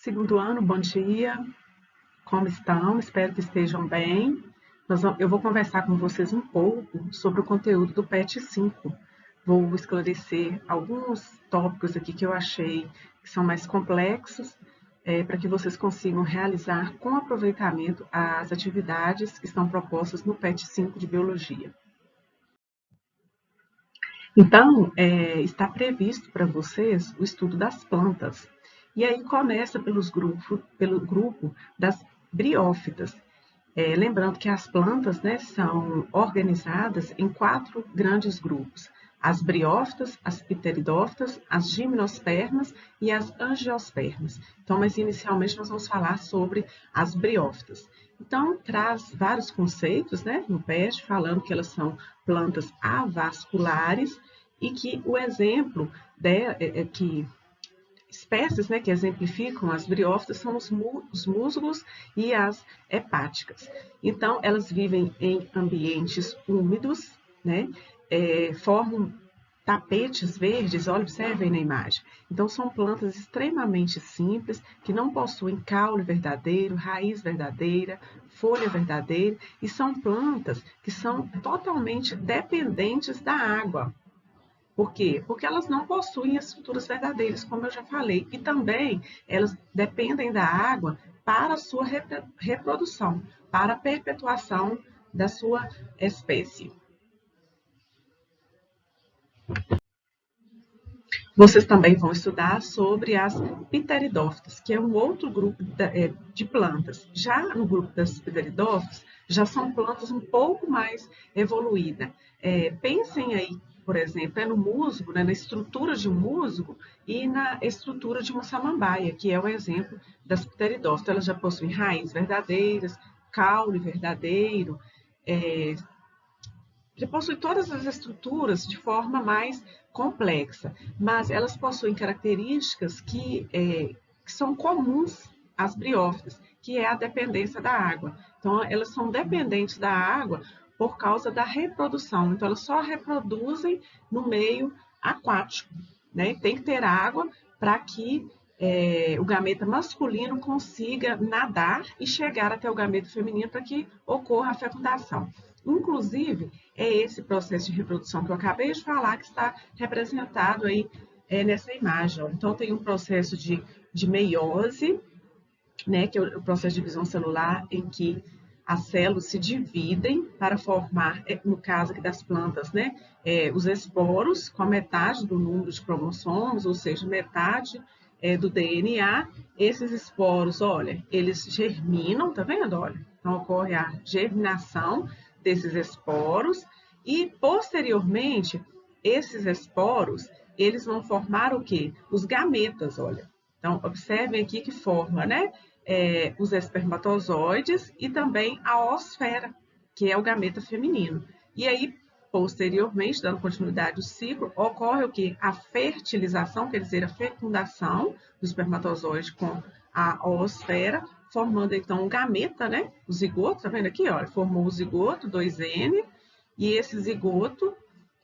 Segundo ano, bom dia. Como estão? Espero que estejam bem. Eu vou conversar com vocês um pouco sobre o conteúdo do PET 5. Vou esclarecer alguns tópicos aqui que eu achei que são mais complexos, para que vocês consigam realizar com aproveitamento as atividades que estão propostas no PET 5 de Biologia. Então, está previsto para vocês o estudo das plantas. E aí começa pelo grupo das briófitas. Lembrando que as plantas, né, são organizadas em 4 grandes grupos: as briófitas, as pteridófitas, as gimnospermas e as angiospermas. Então, mas inicialmente nós vamos falar sobre as briófitas. Então, traz vários conceitos, né, no PET, falando que elas são plantas avasculares e que o exemplo que espécies, né, que exemplificam as briófitas são os músculos e as hepáticas. Então, elas vivem em ambientes úmidos, né, formam tapetes verdes, olha, observem na imagem. Então, são plantas extremamente simples, que não possuem caule verdadeiro, raiz verdadeira, folha verdadeira, e são plantas que são totalmente dependentes da água. Por quê? Porque elas não possuem estruturas verdadeiras, como eu já falei, e também elas dependem da água para a sua reprodução, para a perpetuação da sua espécie. Vocês também vão estudar sobre as pteridófitas, que é um outro grupo de plantas. Já no grupo das pteridófitas, já são plantas um pouco mais evoluídas. Pensem aí, por exemplo, no musgo, né, na estrutura de um musgo e na estrutura de uma samambaia, que é o exemplo das pteridófitas. Elas já possuem raízes verdadeiras, caule verdadeiro, já possuem todas as estruturas de forma mais complexa, mas elas possuem características que são comuns às briófitas, que é a dependência da água. Então, elas são dependentes da água por causa da reprodução. Então, elas só reproduzem no meio aquático, né? Tem que ter água para que o gameta masculino consiga nadar e chegar até o gameta feminino para que ocorra a fecundação. Inclusive, é esse processo de reprodução que eu acabei de falar que está representado aí nessa imagem. Ó. Então, tem um processo de meiose, né, que é o processo de divisão celular, em que as células se dividem para formar, no caso aqui das plantas, né, os esporos, com a metade do número de cromossomos, ou seja, metade do DNA. Esses esporos, olha, eles germinam, tá vendo? Olha, então ocorre a germinação desses esporos e, posteriormente, esses esporos, eles vão formar o quê? Os gametas, olha. Então, observem aqui que forma, né? Os espermatozoides e também a oosfera, que é o gameta feminino. E aí, posteriormente, dando continuidade ao ciclo, ocorre o quê? A fertilização, quer dizer, a fecundação do espermatozoide com a oosfera, formando então um gameta, né? O zigoto, tá vendo aqui? Olha, formou o zigoto, 2N, e esse zigoto,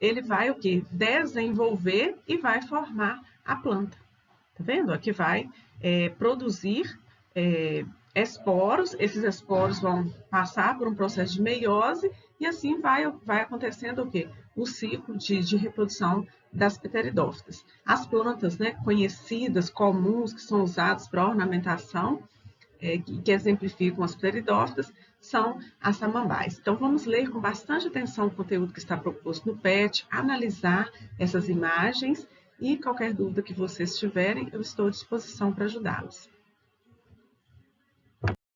ele vai o quê? Desenvolver e vai formar a planta. Tá vendo? Aqui vai produzir esporos, esses esporos vão passar por um processo de meiose e assim vai acontecendo o quê? O ciclo de reprodução das pteridófitas. As plantas, né, conhecidas, comuns, que são usadas para ornamentação, que exemplificam as pteridófitas, são as samambaias. Então, vamos ler com bastante atenção o conteúdo que está proposto no PET, analisar essas imagens e qualquer dúvida que vocês tiverem, eu estou à disposição para ajudá-los.